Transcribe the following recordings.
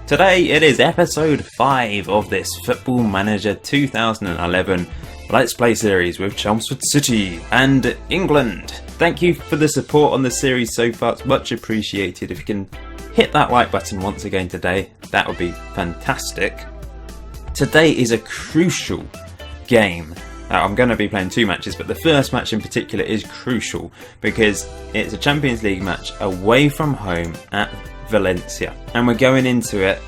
Today it is episode 5 of this Football Manager 2011 Let's Play series with Chelmsford City and England. Thank you for the support on the series so far, it's much appreciated. If you can hit that like button once again today, that would be fantastic. Today is a crucial game. I'm going to be playing 2 matches, but the first match in particular is crucial because it's a Champions League match away from home at Valencia. And we're going into it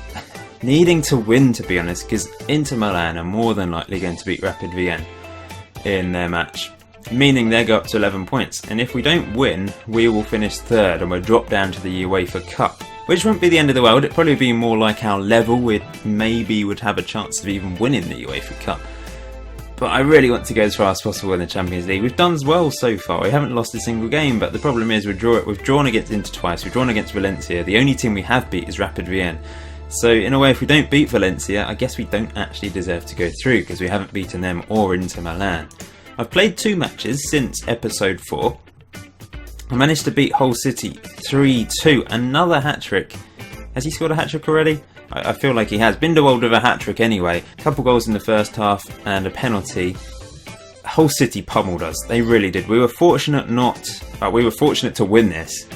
needing to win, to be honest, because Inter Milan are more than likely going to beat Rapid Vienna in their match, meaning they go up to 11 points. And if we don't win, we will finish 3rd and we'll drop down to the UEFA Cup, which wouldn't be the end of the world. It'd probably be more like our level. We maybe would have a chance of even winning the UEFA Cup. But I really want to go as far as possible in the Champions League. We've done well so far. We haven't lost a single game, but the problem is we've drawn against Inter twice. We've drawn against Valencia. The only team we have beat is Rapid Vienna. So in a way, if we don't beat Valencia, I guess we don't actually deserve to go through because we haven't beaten them or Inter Milan. I've played 2 matches since episode 4. I managed to beat Hull City 3-2. Another hat-trick. Has he scored a hat-trick already? I feel like he has. Binderwald with a hat-trick anyway. A couple goals in the first half and a penalty. Hull City pummeled us. They really did. We were fortunate to win this.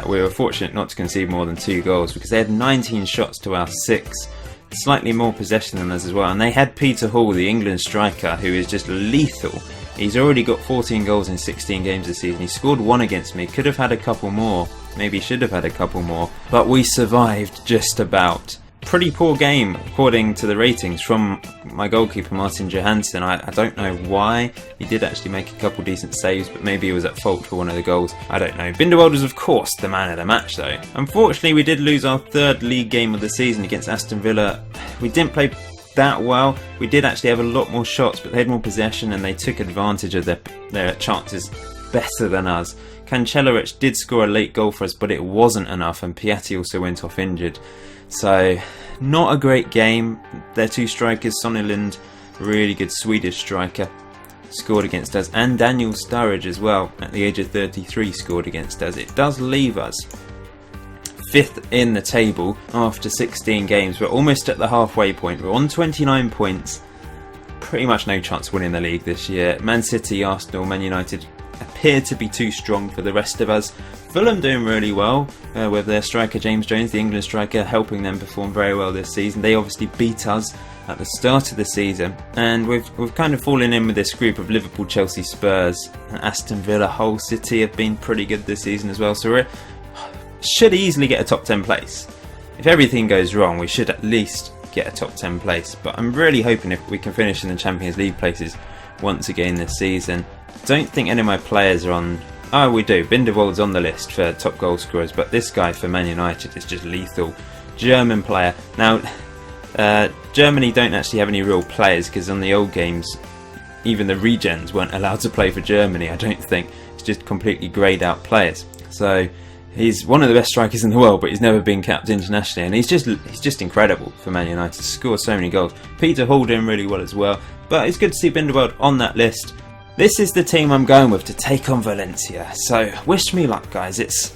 We were fortunate not to concede more than 2 goals because they had 19 shots to our 6. Slightly more possession than us as well. And they had Peter Hall, the England striker, who is just lethal. He's already got 14 goals in 16 games this season. He scored 1 against me. Could have had a couple more. Maybe should have had a couple more. But we survived just about. Pretty poor game according to the ratings from my goalkeeper Martin Johansson. I don't know why. He did actually make a couple decent saves, but maybe he was at fault for one of the goals. I don't know. Binderwald was of course the man of the match though. Unfortunately we did lose our 3rd league game of the season against Aston Villa. We didn't play that well. We did actually have a lot more shots, but they had more possession and they took advantage of their chances better than us. Kancellaric did score a late goal for us, but it wasn't enough, and Piatti also went off injured. So, not a great game. Their 2 strikers, Sonnenlind, really good Swedish striker, scored against us, and Daniel Sturridge as well, at the age of 33, scored against us. It does leave us 5th in the table after 16 games. We're almost at the halfway point. We're on 29 points. Pretty much no chance of winning the league this year. Man City, Arsenal, Man United appear to be too strong for the rest of us. Fulham doing really well with their striker James Jones, the England striker, helping them perform very well this season. They obviously beat us at the start of the season, and we've kind of fallen in with this group of Liverpool, Chelsea, Spurs, Aston Villa, Hull City have been pretty good this season as well. So we should easily get a top 10 place. If everything goes wrong, we should at least get a top 10 place. But I'm really hoping if we can finish in the Champions League places once again this season. Don't think any of my players are on. Oh, we do. Binderwald's on the list for top goal scorers, but this guy for Man United is just lethal. German player. Now, Germany don't actually have any real players because on the old games, even the regens weren't allowed to play for Germany, I don't think. It's just completely greyed out players. So, he's one of the best strikers in the world, but he's never been capped internationally, and he's just incredible for Man United to score so many goals. Peter Hall doing really well as well, but it's good to see Binderwald on that list. This is the team I'm going with to take on Valencia, so wish me luck, guys. It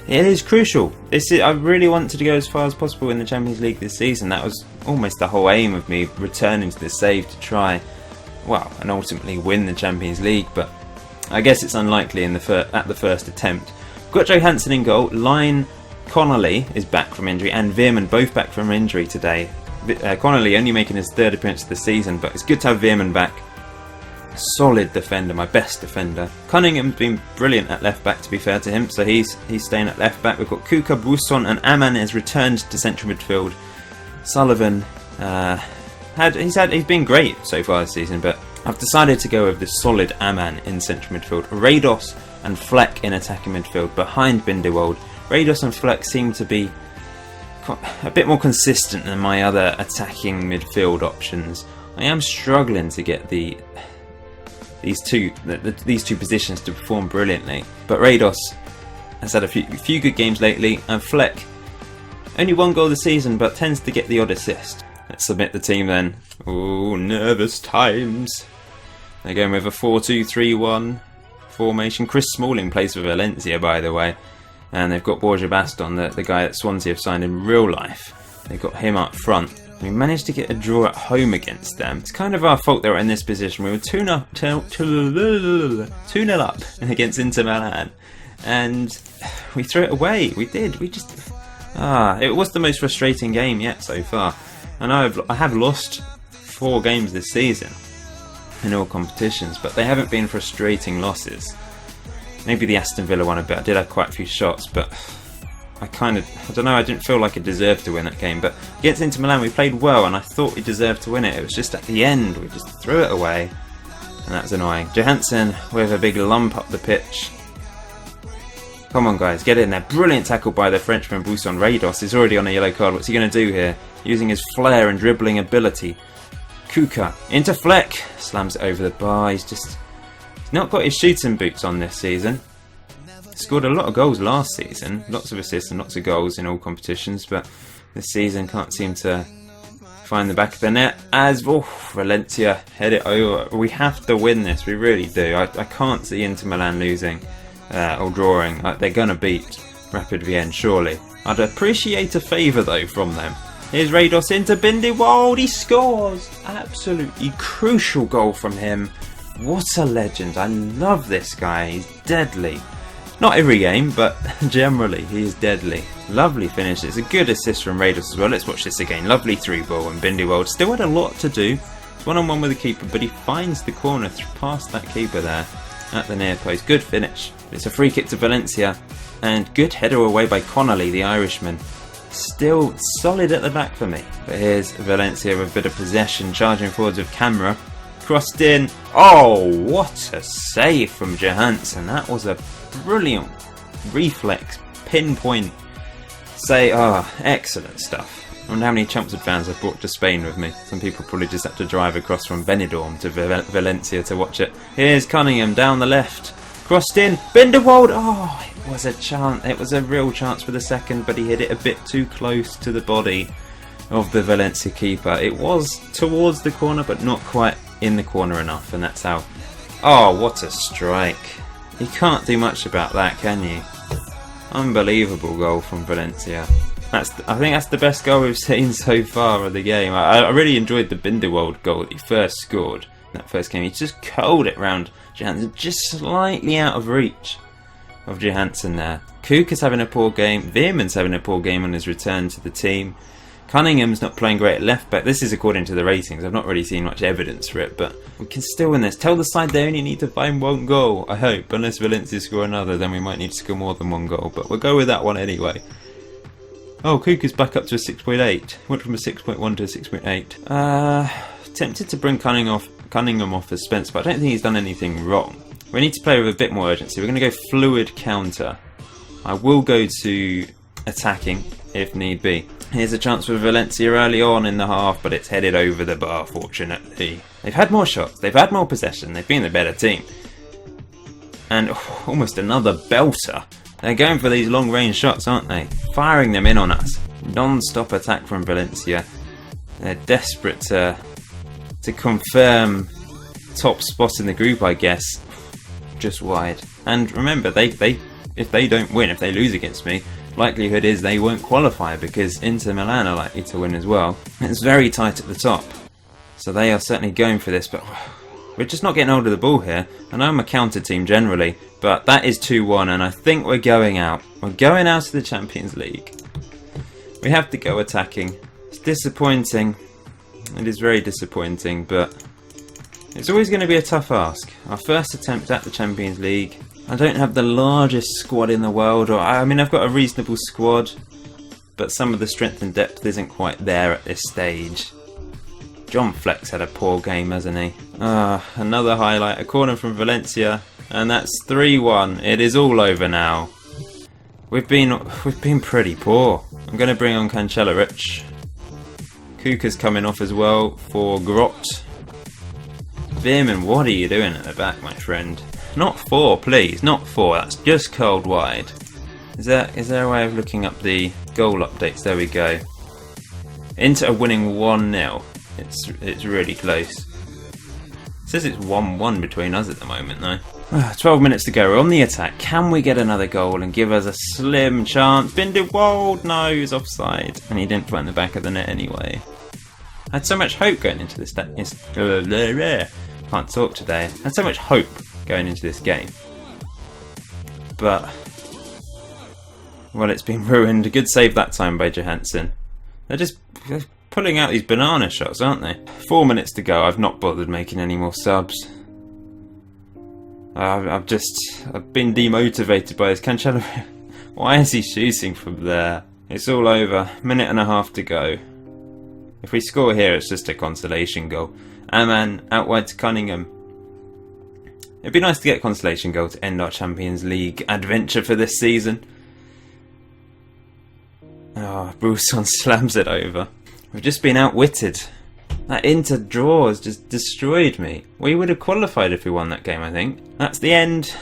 is crucial. I really wanted to go as far as possible in the Champions League this season. That was almost the whole aim of me returning to the save to try, well, and ultimately win the Champions League, but I guess it's unlikely at the first attempt. Got Johansson in goal. Line Connolly is back from injury, and Veerman both back from injury today. Connolly only making his 3rd appearance of the season, but it's good to have Veerman back. Solid defender, my best defender. Cunningham's been brilliant at left back, to be fair to him, so he's staying at left back. We've got Kuka, Buson, and Aman has returned to central midfield. Sullivan he's been great so far this season, but I've decided to go with the solid Aman in central midfield. Rados and Fleck in attacking midfield behind Binderwald. Rados and Fleck seem to be a bit more consistent than my other attacking midfield options. I am struggling to get these two positions to perform brilliantly, but Rados has had a few good games lately, and Fleck only 1 goal this season, but tends to get the odd assist. Let's submit the team then. Oh, nervous times. They're going with a 4-2-3-1 formation. Chris Smalling plays for Valencia, by the way, and they've got Borja Baston, the guy that Swansea have signed in real life. They got him up front. We managed to get a draw at home against them. It's kind of our fault they were in this position. We were 2-0 up against Inter Milan. And we threw it away. We did. We just... it was the most frustrating game yet so far. I know I have lost 4 games this season in all competitions, but they haven't been frustrating losses. Maybe the Aston Villa one a bit. I did have quite a few shots, but I don't know, I didn't feel like I deserved to win that game. But against Inter Milan we played well and I thought we deserved to win it. It was just at the end we just threw it away and that's annoying. Johansson with a big lump up the pitch. Come on guys, get in there. Brilliant tackle by the Frenchman Bousson Reydos. He's already on a yellow card. What's he going to do here? Using his flair and dribbling ability. Kuka into Fleck. Slams it over the bar. He's not got his shooting boots on this season. Scored a lot of goals last season, lots of assists and lots of goals in all competitions, but this season can't seem to find the back of the net as Valencia head it over. We have to win this, we really do. I can't see Inter Milan losing or drawing. They're going to beat Rapid Vienna surely. I'd appreciate a favour though from them. Here's Reydos into Bindewald, he scores! Absolutely crucial goal from him. What a legend, I love this guy, he's deadly. Not every game, but generally he is deadly. Lovely finish. It's a good assist from Reydos as well. Let's watch this again. Lovely through ball and Bindewald still had a lot to do. It's one-on-one with the keeper, but he finds the corner past that keeper there at the near post. Good finish. It's a free kick to Valencia and good header away by Connolly, the Irishman. Still solid at the back for me. But here's Valencia with a bit of possession, charging forwards with camera. Crossed in. Oh, what a save from Johansson. That was a brilliant reflex, pinpoint say. Excellent stuff. I wonder how many Chelmsford fans I've brought to Spain with me. Some people probably just have to drive across from Benidorm to Valencia to watch it. Here's Cunningham down the left, crossed in, Bindewald. It was a chance, it was a real chance for the second, but he hit it a bit too close to the body of the Valencia keeper. It was towards the corner but not quite in the corner enough, and that's how. What a strike. You can't do much about that, can you? Unbelievable goal from Valencia. I think that's the best goal we've seen so far of the game. I really enjoyed the Bindewald goal that he first scored in that first game. He just curled it round Johansson, just slightly out of reach of Johansson there. Kuka's having a poor game. Veerman's having a poor game on his return to the team. Cunningham's not playing great at left back. This is according to the ratings. I've not really seen much evidence for it, but we can still win this. Tell the side they only need to find one goal, I hope. Unless Valencia score another, then we might need to score more than one goal, but we'll go with that one anyway. Kuka's back up to a 6.8. Went from a 6.1 to a 6.8. Tempted to bring Cunningham off as Spence, but I don't think he's done anything wrong. We need to play with a bit more urgency. We're going to go fluid counter. I will go to attacking if need be. Here's a chance for Valencia early on in the half, but it's headed over the bar, fortunately. They've had more shots, they've had more possession, they've been the better team. And almost another belter. They're going for these long-range shots, aren't they? Firing them in on us. Non-stop attack from Valencia. They're desperate to confirm top spot in the group, I guess. Just wide. And remember, if they don't win, if they lose against me, likelihood is they won't qualify because Inter Milan are likely to win as well. It's very tight at the top, so they are certainly going for this, but we're just not getting hold of the ball here. I know I'm a counter team generally, but that is 2-1 and I think we're going out. We're going out of the Champions League. We have to go attacking. It's disappointing. It is very disappointing, but it's always going to be a tough ask. Our first attempt at the Champions League. I don't have the largest squad in the world, I mean I've got a reasonable squad, but some of the strength and depth isn't quite there at this stage. John Fleck's had a poor game, hasn't he? Another highlight, a corner from Valencia, and that's 3-1. It is all over now. We've been pretty poor. I'm going to bring on Kancellaric. Kuka's coming off as well for Grot. Veerman, what are you doing at the back, my friend? Not 4, please. Not 4. That's just curled wide. Is there a way of looking up the goal updates? There we go. Inter are winning 1-0. It's really close. It says it's 1-1 between us at the moment, though. 12 minutes to go, we're on the attack. Can we get another goal and give us a slim chance? Binderwald, no, he's offside. And he didn't find the back of the net anyway. I had so much hope going into this. Can't talk today. I had so much hope going into this game. But, well, it's been ruined. A good save that time by Johansson. They're pulling out these banana shots, aren't they? 4 minutes to go. I've not bothered making any more subs. I've been demotivated by this. Cancelo, why is he shooting from there? It's all over. Minute and a half to go. If we score here, it's just a consolation goal. Aman out wide to Cunningham. It'd be nice to get a consolation goal to end our Champions League adventure for this season. Oh, Brusson slams it over. We've just been outwitted. That Inter draw has just destroyed me. We would have qualified if we won that game, I think. That's the end.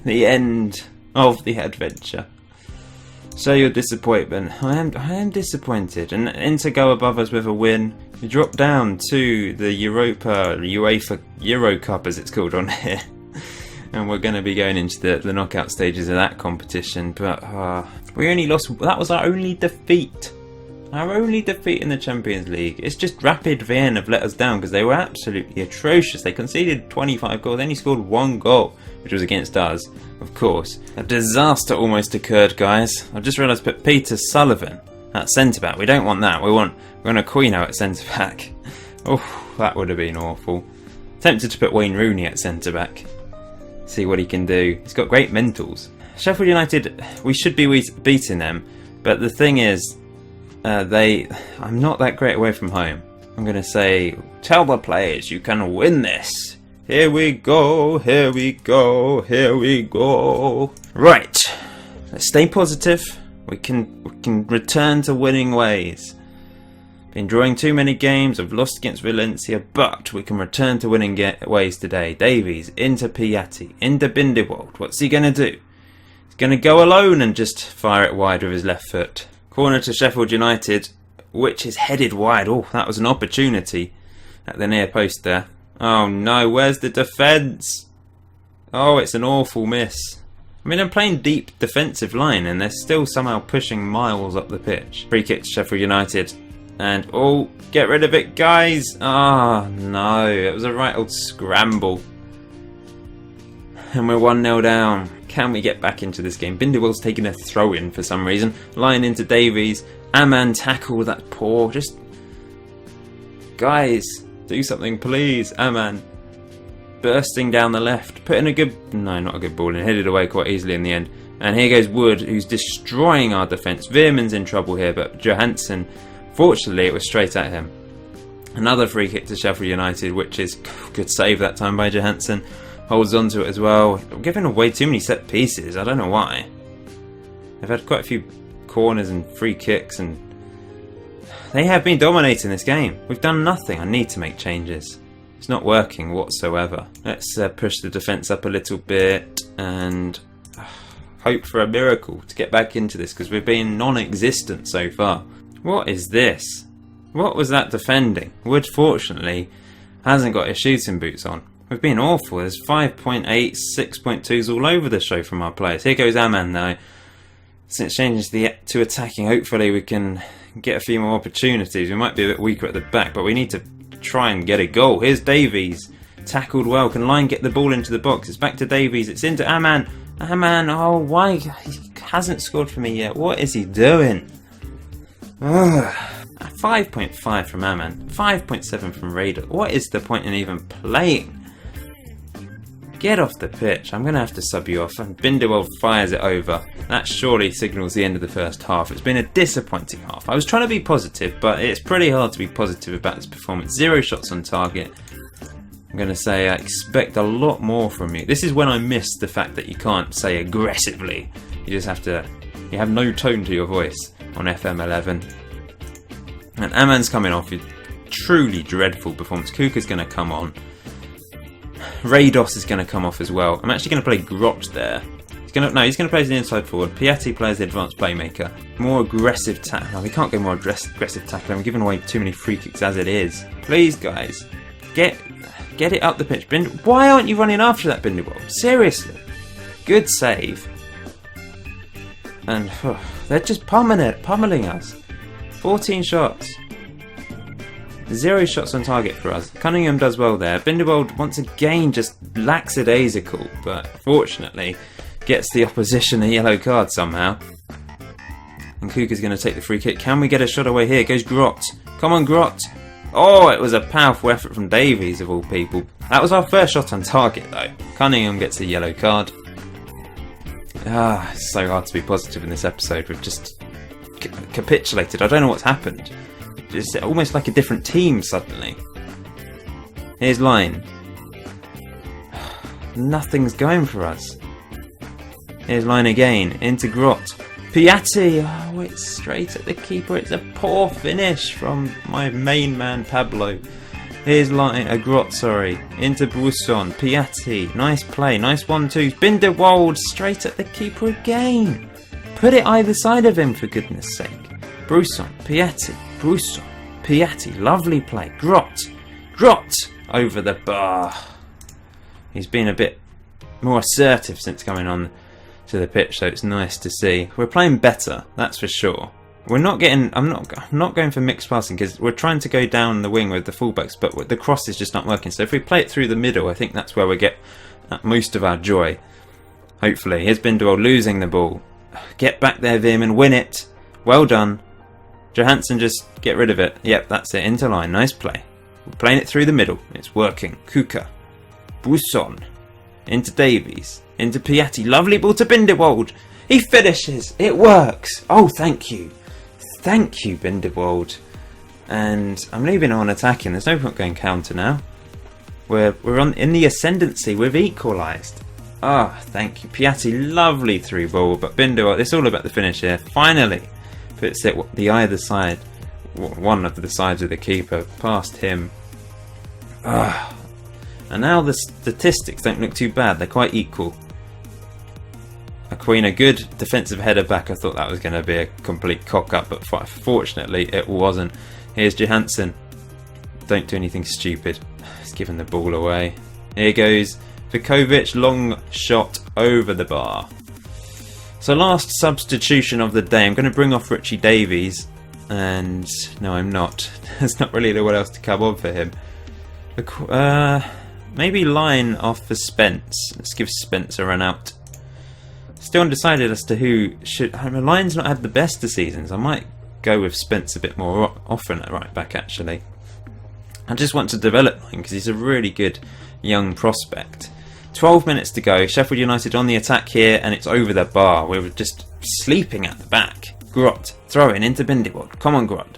The end of the adventure. Show your disappointment. I am disappointed. And Inter go above us with a win. We drop down to the UEFA Euro Cup, as it's called on here. And we're going to be going into the knockout stages of that competition. But we only lost. That was our only defeat. Our only defeat in the Champions League. It's just Rapid Vienna have let us down because they were absolutely atrocious. They conceded 25 goals, they only scored 1 goal, which was against us, of course. A disaster almost occurred, guys. I've just realised I put Peter Sullivan at centre-back. We don't want that. We want Aquino at centre-back. Oh, that would have been awful. Tempted to put Wayne Rooney at centre-back. See what he can do. He's got great mentals. Sheffield United, we should be beating them, but the thing is, I'm not that great away from home. I'm going to say, tell the players you can win this. Here we go, here we go, here we go. Right, let's stay positive. We can return to winning ways. Been drawing too many games. I've lost against Valencia, but we can return to winning ways today. Davies into Piatti, into Binderwald. What's he going to do? He's going to go alone and just fire it wide with his left foot. Corner to Sheffield United, which is headed wide. Oh, that was an opportunity at the near post there. Oh no, where's the defence? Oh, it's an awful miss. I mean, I'm playing deep defensive line and they're still somehow pushing miles up the pitch. Free kick to Sheffield United. And, oh, get rid of it, guys. Ah, oh, no, it was a right old scramble. And we're 1-0 down. Can we get back into this game? Binderwald's taking a throw-in for some reason. Line into Davies. Aman tackle that poor. Just... guys, do something, please. Aman. Bursting down the left. Putting a good... no, not a good ball. And headed away quite easily in the end. And here goes Wood, who's destroying our defence. Veerman's in trouble here, but Johansson... fortunately, it was straight at him. Another free kick to Sheffield United, which is... good save that time by Johansson. Holds on to it as well. I'm giving away too many set pieces. I don't know why. They've had quite a few corners and free kicks, and they have been dominating this game. We've done nothing. I need to make changes. It's not working whatsoever. Let's push the defence up a little bit and hope for a miracle to get back into this, because we've been non-existent so far. What is this? What was that defending? Wood, fortunately, hasn't got his shooting boots on. We've been awful. There's 5.8, 6.2s all over the show from our players. Here goes Aman though. Since changing to attacking, hopefully we can get a few more opportunities. We might be a bit weaker at the back, but we need to try and get a goal. Here's Davies. Tackled well. Can Line get the ball into the box? It's back to Davies. It's into Aman. Aman, oh, why? He hasn't scored for me yet. What is he doing? 5.5 from Aman. 5.7 from Raider. What is the point in even playing? Get off the pitch. I'm going to have to sub you off. And Binderwald fires it over. That surely signals the end of the first half. It's been a disappointing half. I was trying to be positive, but it's pretty hard to be positive about this performance. 0 shots on target. I'm going to say I expect a lot more from you. This is when I miss the fact that you can't say aggressively. You just have to... you have no tone to your voice on FM11. And Aman's coming off a truly dreadful performance. Kuka's going to come on. Raidos is going to come off as well. I'm actually going to play Grot there. He's going to play as the inside forward. Piatti plays the advanced playmaker. More aggressive tackle. No, we can't get more aggressive tackle. I'm giving away too many free kicks as it is. Please, guys, get Get it up the pitch. Why aren't you running after that, Binderwald? Seriously. Good save. And they're just pummeling us. 14 shots. 0 shots on target for us. Cunningham does well there. Binderwald once again just lackadaisical, but fortunately gets the opposition a yellow card somehow. And Kuka's going to take the free kick. Can we get a shot away here? Goes Grot. Come on, Grot. Oh, it was a powerful effort from Davies of all people. That was our first shot on target though. Cunningham gets a yellow card. It's so hard to be positive in this episode. We've just capitulated. I don't know what's happened. It's almost like a different team suddenly. Here's Line. Nothing's going for us. Here's Line again. Into Grot. Piatti. Oh, it's straight at the keeper. It's a poor finish from my main man Pablo. Here's Line. Grot, sorry. Into Brusson. Piatti. Nice play. Nice 1-2. Binderwald. Straight at the keeper again. Put it either side of him, for goodness sake. Brusson. Piatti. Brusson. Piatti. Lovely play. Grot. Grot. Over the bar. He's been a bit more assertive since coming on to the pitch, so it's nice to see. We're playing better, that's for sure. We're not getting. I'm not going for mixed passing because we're trying to go down the wing with the fullbacks, but the cross is just not working. So if we play it through the middle, I think that's where we get most of our joy. Hopefully, here's Binderwald losing the ball. Get back there, Vim, and win it. Well done, Johansson. Just get rid of it. Yep, that's it. Into line. Nice play. We're playing it through the middle. It's working. Kuka, Brusson, into Davies. Into Piatti. Lovely ball to Binderwald. He finishes. It works. Oh, thank you. Thank you, Binderwald. And I'm leaving on attacking. There's no point going counter now. We're in the ascendancy. We've equalised. Thank you. Piatti, lovely through ball. But Binderwald, it's all about the finish here. Finally puts it the either side. One of the sides of the keeper. Past him. And now the statistics don't look too bad. They're quite equal. Aquino, good defensive header back. I thought that was going to be a complete cock-up, but fortunately it wasn't. Here's Johansson. Don't do anything stupid. He's giving the ball away. Here goes Vukovic. Long shot over the bar. So last substitution of the day. I'm going to bring off Richie Davies. And no, I'm not. There's not really what else to come on for him. Maybe Line off for Spence. Let's give Spence a run out. Still undecided as to who should. Line's not had the best of seasons. I might go with Spence a bit more often at right back, actually. I just want to develop Line because he's a really good young prospect. 12 minutes to go. Sheffield United on the attack here, and it's over the bar. We were just sleeping at the back. Grot throwing into Binderwald. Come on, Grot.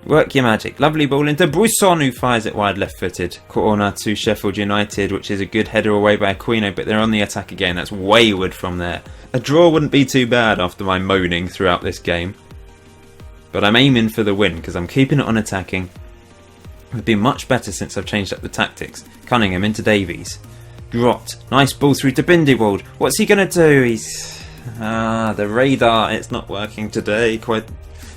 Work your magic. Lovely ball into Brusson, who fires it wide left-footed. Corner to Sheffield United, which is a good header away by Aquino, but they're on the attack again. That's wayward from there. A draw wouldn't be too bad after my moaning throughout this game. But I'm aiming for the win because I'm keeping it on attacking. It's been much better since I've changed up the tactics. Cunningham into Davies. Grot. Nice ball through to Binderwald. What's he going to do? He's... the radar. It's not working today.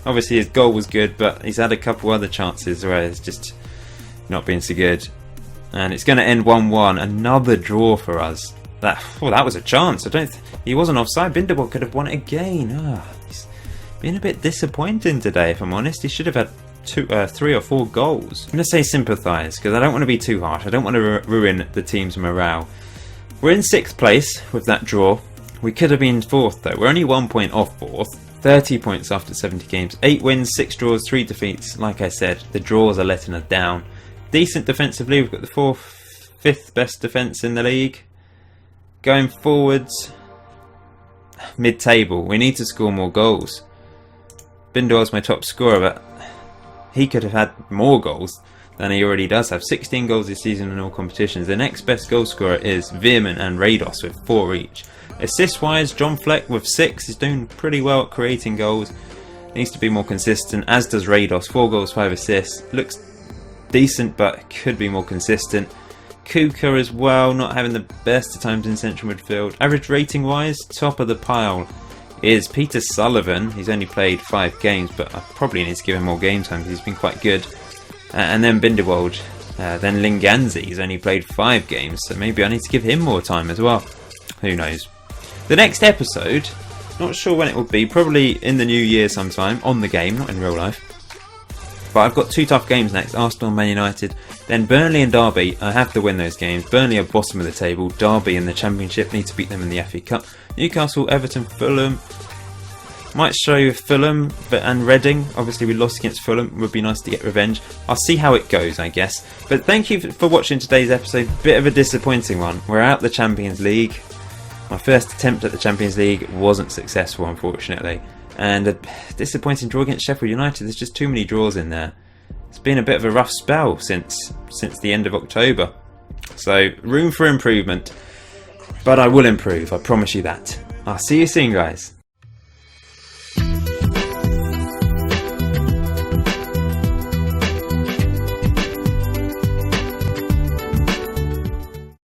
Obviously his goal was good, but he's had a couple other chances where it's just not been so good. And it's going to end 1-1. Another draw for us. That was a chance. He wasn't offside. Binderwald could have won it again. He's been a bit disappointing today, if I'm honest. He should have had 3 or 4 goals. I'm going to say sympathise, because I don't want to be too harsh. I don't want to ruin the team's morale. We're in 6th place with that draw. We could have been 4th though. We're only 1 point off 4th. 30 points after 70 games. 8 wins, 6 draws, 3 defeats. Like I said, the draws are letting us down. Decent defensively. We've got the 5th best defence in the league. Going forwards, mid-table. We need to score more goals. Binderwald's my top scorer, but he could have had more goals than he already does have. 16 goals this season in all competitions. The next best goal scorer is Veerman and Rados with 4 each. Assist-wise, John Fleck with 6 is doing pretty well at creating goals. Needs to be more consistent, as does Rados. 4 goals, 5 assists. Looks decent, but could be more consistent. Kuka as well, not having the best of times in central midfield. Average rating-wise, top of the pile is Peter Sullivan. He's only played 5 games, but I probably need to give him more game time because he's been quite good. And then Binderwald, Then Linganzi's only played 5 games, so maybe I need to give him more time as well. Who knows? The next episode, not sure when it will be, probably in the new year sometime, on the game, not in real life. But I've got 2 tough games next, Arsenal and Man United, then Burnley and Derby. I have to win those games. Burnley are bottom of the table, Derby in the Championship, need to beat them in the FA Cup. Newcastle, Everton, Fulham. Might show Fulham and Reading. Obviously we lost against Fulham, would be nice to get revenge. I'll see how it goes, I guess. But thank you for watching today's episode. Bit of a disappointing one. We're out the Champions League. My first attempt at the Champions League wasn't successful, unfortunately. And a disappointing draw against Sheffield United. There's just too many draws in there. It's been a bit of a rough spell since the end of October. So, room for improvement. But I will improve, I promise you that. I'll see you soon, guys.